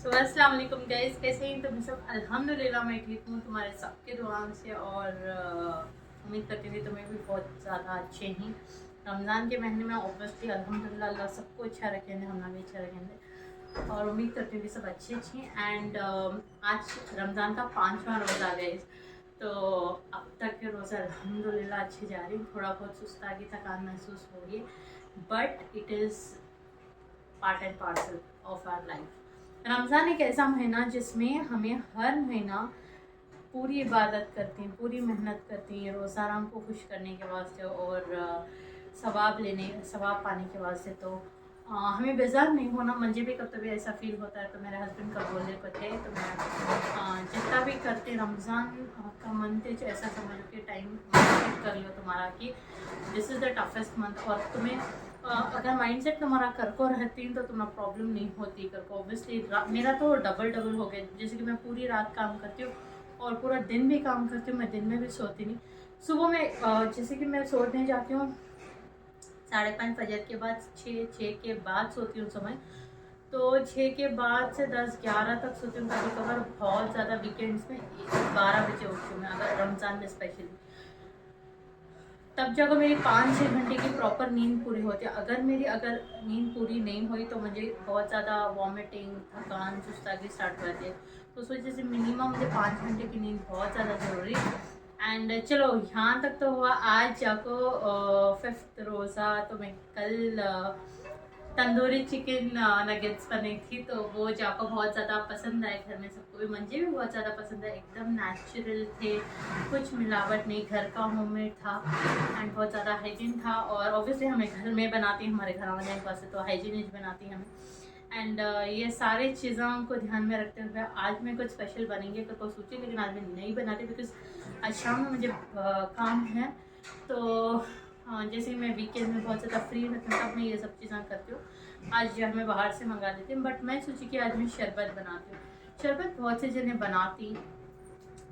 अस्सलाम वालेकुम गाइस, कैसे हैं तुम सब। अल्हम्दुलिल्लाह मैं ठीक हूँ तुम्हारे सबके दुआओं से और उम्मीद करती थी तुम्हें भी बहुत ज़्यादा अच्छे हैं। रमज़ान के महीने में ऑब्वियसली अल्हम्दुलिल्लाह अल्लाह सबको अच्छा रखेंगे, हम भी अच्छा रखेंगे और उम्मीद करती हूँ कि सब अच्छे हैं। एंड आज रमज़ान का 5वां रोज़ा गाइस, तो अब तक के रोज़ा अल्हम्दुलिल्लाह अच्छे जा रही। थोड़ा बहुत सुस्तागी थकान महसूस हो रही है, but it is part and parcel of our life. Ramzan एक ऐसा महीना जिसमें हमें हर महीना पूरी इबादत करती हैं, पूरी मेहनत करती हैं रोज़ाना को खुश करने के वास्ते और सवाब पाने के वास्ते। तो हमें बेजार नहीं होना। मुझे भी कभी ऐसा फील होता है तो मेरे हस्बैंड का बोलने को थे, तो मैं जितना भी करते रमज़ान का मंथ ऐसा समझो कि टाइम कर लो तुम्हारा कि this is the toughest month. और तुम्हें अगर माइंडसेट तुम्हारा कर को रहती तो तुम्हें प्रॉब्लम नहीं होती कर को। ऑब्वियसली मेरा तो डबल हो गया, जैसे कि मैं पूरी रात काम करती हूँ और पूरा दिन भी काम करती हूँ। मैं दिन में भी सोती नहीं। सुबह में जैसे कि मैं सोने जाती हूँ 5:30 फजर के बाद, 6 के बाद सोती हूँ समय। तो 6 के बाद से 10-11 तक सोती हूँ। कभी कभार बहुत ज़्यादा वीकेंड्स में 12 बजे उठती हूँ मैं, अगर रमज़ान में स्पेशली। तब जाकर मेरी 5-6 घंटे की प्रॉपर नींद पूरी होती है। अगर नींद पूरी नहीं हुई तो मुझे बहुत ज़्यादा वॉमिटिंग, थकान, सुस्तागी स्टार्ट हो जाती है। तो उस वजह से मिनिमम मुझे 5 घंटे की नींद बहुत ज़्यादा ज़रूरी है। एंड चलो यहाँ तक तो हुआ। आज जाको 5th रोज़ा, तो मैं कल तंदूरी चिकन नगेट्स बनी थी, तो वो जाको बहुत ज़्यादा पसंद आए घर में सबको भी, मुझे भी बहुत ज़्यादा पसंद है। एकदम नेचुरल थे, कुछ मिलावट नहीं, घर का होममेड था एंड बहुत ज़्यादा हाइजीन था। और ऑब्वियसली हमें घर में बनाती हैं, हमारे घर वाले के पास तो हाइजीनिक बनाती हैं हमें। एंड ये सारी चीज़ों को ध्यान में रखते हुए आज मैं कुछ स्पेशल बनेंगे तो सोची, लेकिन आज मैं नहीं बनाती बिकॉज आज शाम में मुझे काम है। तो जैसे मैं वीकेंड में बहुत ज़्यादा फ्री रहती हूँ तब मैं ये सब चीज़ें करती हूँ। आज जो मैं बाहर से मंगा लेती हूँ, बट मैं सोची कि आज मैं शरबत बनाती हूँ। शरबत बहुत से जने बनाती,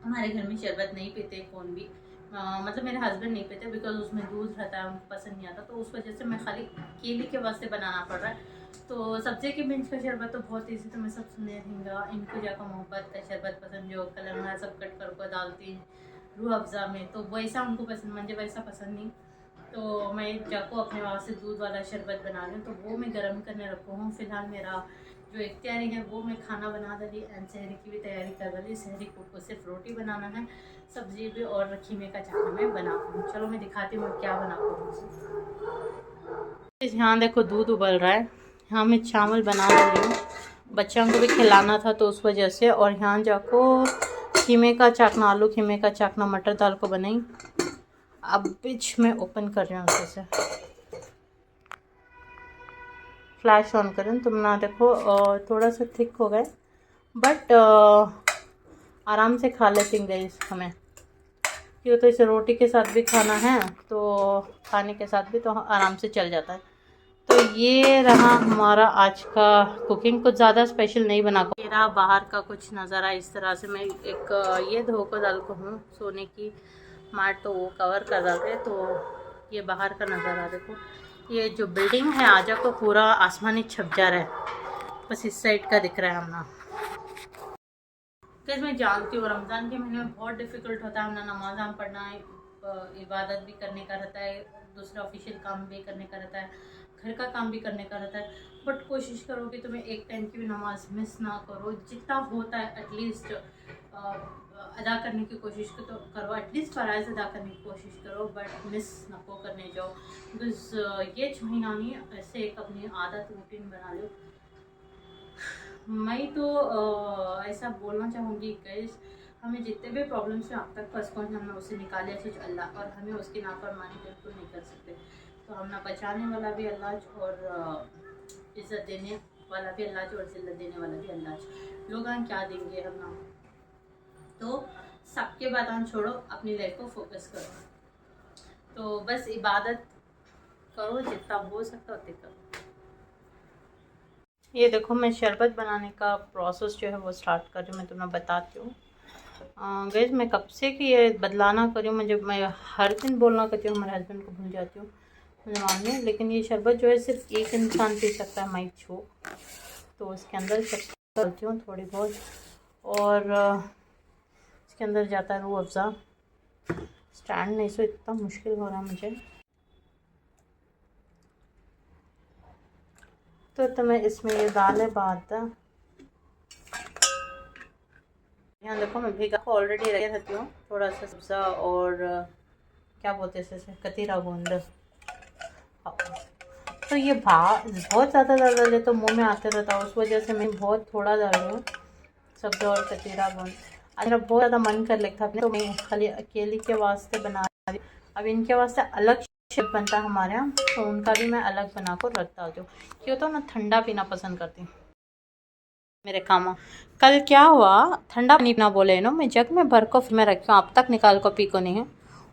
हमारे घर में शरबत नहीं पीते कौन भी। मतलब मेरे हस्बैंड नहीं पीते बिकॉज उसमें दूध रहता है, उनको पसंद नहीं आता। तो उस वजह से मैं खाली केले के वास्ते बनाना पड़ रहा है। तो सब्जी के बिंच का शरबत तो बहुत ईजी, तो मैं सब सुने रहेंगा। इनको जाकर मोहब्बत का शरबत पसंद, जो कलर सब कट कर डालती रूह अफ़ज़ा में, तो वैसा उनको पसंद, मुझे वैसा पसंद नहीं। तो मैं जाको अपने वहाँ से दूध वाला शरबत बना रही हूँ, तो वो मैं गर्म करने रखा हूँ। फिलहाल मेरा जो एक तैयारी है वो मैं खाना बना डाली एंड सहरी की भी तैयारी कर डाली। सहरी को सिर्फ रोटी बनाना है, सब्जी भी और खीमे का चावल मैं बनाती हूँ। चलो मैं दिखाती हूँ मैं क्या बनाती हूँ। यहाँ देखो दूध उबल रहा है, यहाँ मैं चावल बना रही हूँ, बच्चों को भी खिलाना था तो उस वजह से। और यहाँ जाको खीमे का चाकना, आलू खीमे का चाकना मटर दाल को बनाई। अब बीच में ओपन कर रही हूँ से फ्लैश ऑन करें, तुम ना देखो थोड़ा सा थिक हो गए, बट आराम से खा लेते हैं हमें, क्यों तो इसे रोटी के साथ भी खाना है तो खाने के साथ भी तो आराम से चल जाता है। तो ये रहा हमारा आज का कुकिंग। कुछ ज़्यादा स्पेशल नहीं बना को। ये रहा बाहर का कुछ नज़ारा। इस तरह से मैं एक ये धो को डाल को हूँ सोने की माट, तो वो कवर कर डाल रहे। तो ये बाहर का नज़ारा देखो, ये जो बिल्डिंग है आजा को पूरा आसमानी छप जा रहा है, बस इस साइड का दिख रहा है हमना। मैं जानती हूँ रमज़ान के महीने में बहुत डिफ़िकल्ट होता है, हमने नमाज़ पढ़ना है, इबादत भी करने का रहता है, दूसरा ऑफिशियल काम भी करने का रहता है, घर का काम भी करने का रहता है। बट कोशिश करो कि तुम्हें एक टाइम की भी नमाज मिस ना करो, जितना होता है एटलीस्ट अदा करने की कोशिश करो, एटलीस्ट फ़राइज़ अदा करने की कोशिश करो, बट मिस ना को करने जाओ। बिकॉज ये महीना नहीं, ऐसे एक अपनी आदत रूटीन बना लो। मैं तो ऐसा बोलना चाहूँगी गाइस, हमें जितने भी प्रॉब्लम्स में अब तक फंस पहुँचे हमने उसे निकाले सिर्फ अल्लाह, और हमें उसकी नाफरमानी बिल्कुल नहीं कर सकते। तो हम ना बचाने वाला भी अल्लाह और इज़्ज़त देने वाला भी अल्लाह और जिल्लत देने वाला भी अल्लाह। लोग क्या देंगे हम ना, तो सबके बात हम छोड़ो, अपनी लाइफ को फोकस करो। तो बस इबादत करो, जितना हो सकता उतने करो। ये देखो मैं शरबत बनाने का प्रोसेस जो है वो स्टार्ट कर रही हूँ, मैं तुम्हें बताती हूँ। गैस मैं कब से कि ये बदलाना कर रही हूँ, मैं हर दिन बोलना करती हूँ, हमारे हस्बैंड को भूल जाती हूँ दिमाग में। लेकिन ये शरबत जो है सिर्फ एक इंसान पी सकता है, माई छो। तो उसके अंदर डालती हूँ थोड़ी बहुत, और इसके अंदर जाता है रूह अफ़ज़ा। स्टैंड नहीं सो इतना मुश्किल हो रहा मुझे, तो मैं इसमें ये डाले बाद यहाँ देखो मैं भीगा ऑलरेडी रखे रहती हूँ थोड़ा सा सब्ज़ा और क्या बोलते हैं इसे, कतीरा गूंद। तो ये बहुत ज़्यादा डाल तो मुंह में आते रहता है, उस वजह से मैं बहुत थोड़ा डाल रही हूँ सब्ज़ा और कतीरा गूंद। मेरा बहुत ज़्यादा मन कर लेता था तो मैं खाली अकेली के वास्ते बना रही। अब इनके वास्ते अलग शेप बनता है हमारे यहाँ, तो उनका भी मैं अलग बना कर रख डालती हूँ, क्यों तो मैं ठंडा पीना पसंद करती हूँ। मेरे कामों कल क्या हुआ, ठंडा पानी पीना बोले नो, मैं जग में भर को मैं रखी हूँ, अब तक निकाल को पी को नहीं है।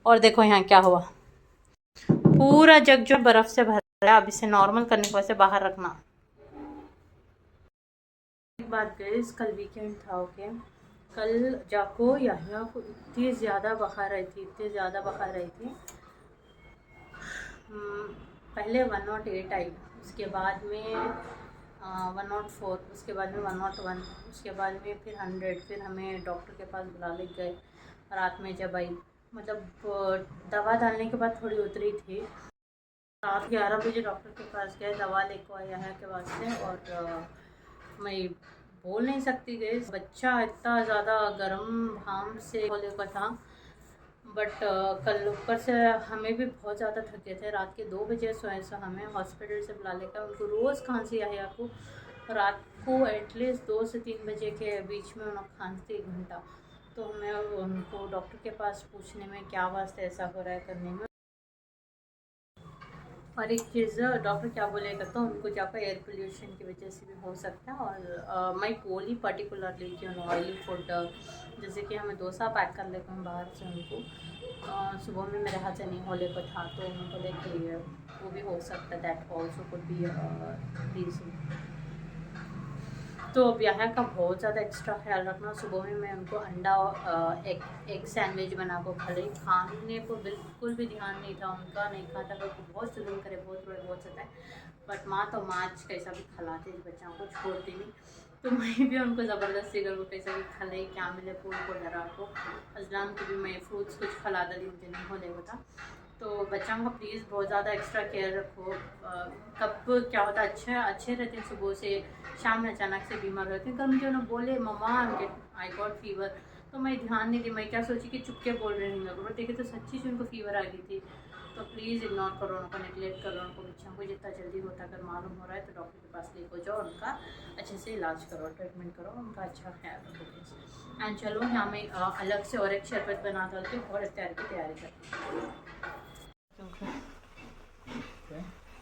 और देखो यहाँ क्या हुआ, पूरा जग जो बर्फ़ से भर रहा है। अब इसे नॉर्मल करने को ऐसे बाहर रखना। एक बात गाइस, कल वीकेंड था, ओके। कल जाको याहिया को इतनी ज़्यादा बुखार आई थी, इतनी ज़्यादा बुखार आई थी। पहले 108 आई, उसके बाद में 104, उसके बाद में 101, उसके बाद में फिर 100, फिर हमें डॉक्टर के पास बुला ले गए रात में जब आई। मतलब दवा डालने के बाद थोड़ी उतरी थी। रात 11 बजे डॉक्टर के पास गए, दवा लेको आया है के वास्ते, और मैं बोल नहीं सकती गई। बच्चा इतना ज़्यादा गर्म भाम से बोले का था, बट कल ऊपर से हमें भी बहुत ज़्यादा थके थे। रात के 2 बजे सोए, सो हमें हॉस्पिटल से बुला लेकर, उनको रोज़ खांसी आई आपको, रात को एटलीस्ट 2 से 3 बजे के बीच में उन्होंने खांसती 1 घंटा। तो हमें उनको डॉक्टर के पास पूछने में क्या वास्ते ऐसा हो रहा है करने में। और एक चीज़ डॉक्टर क्या बोलेगा, तो उनको जाकर एयर पोल्यूशन की वजह से भी हो सकता है। और मैं बोली पर्टिकुलरली कि ऑयली फूड, जैसे कि हमें डोसा पैक कर लेते हैं बाहर से, उनको सुबह में मेरे हाथ से नहीं होने को था, तो उन्होंने बोले कि वो भी हो सकता है, that also could be reason. तो अब यहाँ का बहुत ज़्यादा एक्स्ट्रा ख्याल रखना। सुबह में मैं उनको अंडा एक सैंडविच बना को खा रही, खाने को बिल्कुल भी ध्यान नहीं था उनका, नहीं खाता। तो बहुत जुल्म करे, बहुत सताए, बट माँ तो माच कैसा भी खिलाती थी, बच्चों को छोड़ती नहीं। तो मैं भी उनको ज़बरदस्ती कर, वो कैसा भी खिलाई, क्या मिले फूल को डरा को। अजलाम को भी मैं फ्रूट्स कुछ खिला दी, मुझे नहीं होने होता। तो बच्चों का प्लीज़ बहुत ज़्यादा एक्स्ट्रा केयर रखो। कब क्या होता है, अच्छे रहते हैं, सुबह से शाम में अचानक से बीमार रहते हैं। कल मुझे उन्होंने बोले मम्मा आई गॉट फीवर, तो मैं ध्यान नहीं दी। मैं क्या सोची कि चुपके बोल रहे हैं लोग, देखे तो सच्ची से उनको फीवर आ गई थी। तो प्लीज़ इग्नोर करो उनको, नेगलेक्ट करो उनको। बच्चों को जितना जल्दी होता अगर मालूम हो रहा है तो डॉक्टर के पास लेको जाओ, उनका अच्छे से इलाज करो, ट्रीटमेंट करो, उनका अच्छा ख्याल रखो। एंड चलो यहाँ मैं अलग से और एक शरबत बना डालती हूँ और इफ्तार की तैयारी करती हूँ।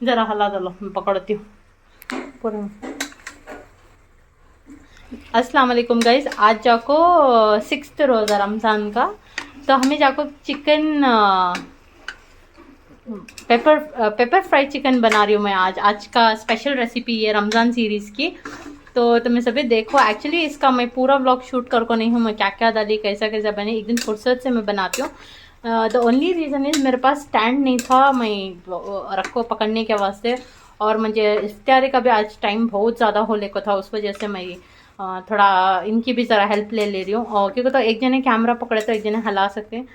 ज़रा हला डालो, मैं पकड़ती हूँ पूरा। अस्सलाम वालेकुम गाइस, आज जाको 6th रोज़ा रमज़ान का, तो हमें जाको चिकन पेपर फ्राई चिकन बना रही हूँ मैं। आज का स्पेशल रेसिपी है रमज़ान सीरीज़ की, तो तुम्हें सभी देखो। एक्चुअली इसका मैं पूरा व्लॉग शूट करको नहीं हूँ, मैं क्या क्या डाली, कैसा कैसा बने, एक दिन फुर्सत से मैं बनाती हूँ। द ओनली रीज़न इज़ मेरे पास स्टैंड नहीं था, मैं रखो पकड़ने के वास्ते, और मुझे इफ्तारी का भी आज टाइम बहुत ज़्यादा होने को था, उस वजह से मैं थोड़ा इनकी भी ज़रा हेल्प ले रही हूँ। और क्योंकि तो एक जने कैमरा पकड़े तो एक जने हिला सकते हैं,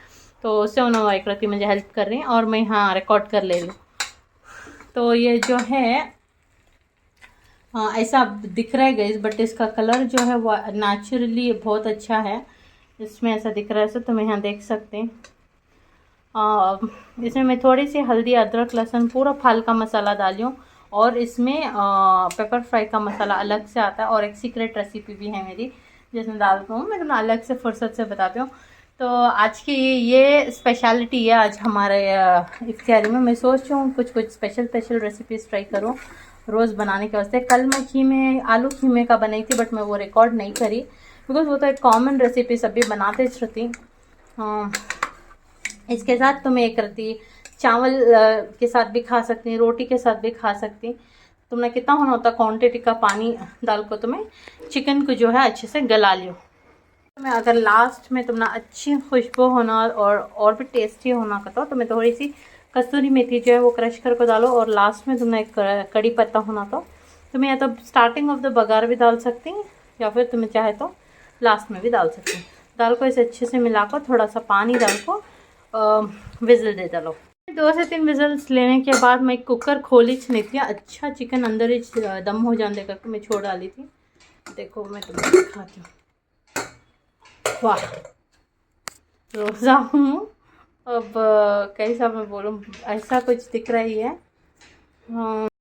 तो उससे उन्होंने एक रति मुझे हेल्प कर रही हैं, और मैं यहाँ रिकॉर्ड कर ले रही हूँ। तो ये जो है ऐसा दिख रहा है गाइस, बट इसका कलर जो है वो नेचुरली बहुत अच्छा है। इसमें ऐसा दिख रहा है, तो तुम यहाँ देख सकते हैं। इसमें मैं थोड़ी सी हल्दी, अदरक, लहसुन, पूरा फाल का मसाला डाली हूँ, और इसमें पेपर फ्राई का मसाला अलग से आता है, और एक सीक्रेट रेसिपी भी है मेरी जिसमें डालती हूँ, मैं तुम्हें अलग से फुर्सत से बताती हूँ। तो आज की ये स्पेशलिटी है आज हमारे इफ्तारी में। मैं सोच रही हूँ कुछ स्पेशल रेसिपीज़ ट्राई करूँ रोज़ बनाने के वास्ते। कल मैं आलू खीमे का बनाई थी, बट मैं वो रिकॉर्ड नहीं करी, बिकॉज वो तो एक कॉमन रेसिपी सभी बनाते रहती। इसके साथ तो मैं एक करती चावल के साथ भी खा सकती, रोटी के साथ भी खा सकती। तुमने कितना होना होता क्वांटिटी का पानी डाल को तुम्हें चिकन को जो है अच्छे से गला लियो। तुम्हें अगर लास्ट में तुमने अच्छी खुशबू होना और भी टेस्टी होना का, तो मैं थोड़ी सी कसूरी मेथी जो है वो क्रश करके डालो, और लास्ट में तुमने एक कड़ी पत्ता होना तो तुम्हें या तो स्टार्टिंग ऑफ द बघार भी डाल सकती, या फिर तुम्हें चाहे तो लास्ट में भी डाल सकते हो। दाल को इसे अच्छे से मिलाकर थोड़ा सा पानी डाल को विज़ल दे डालो। 2 से 3 विज़ल्स लेने के बाद मैं कुकर खोली नहीं थी, अच्छा चिकन अंदर ही दम हो जाने करके मैं छोड़ डाली थी। देखो मैं तुम्हें दिखाती हूँ। वाह, रोज़ा हूँ अब कैसा मैं बोलूँ, ऐसा कुछ दिख रही है। हाँ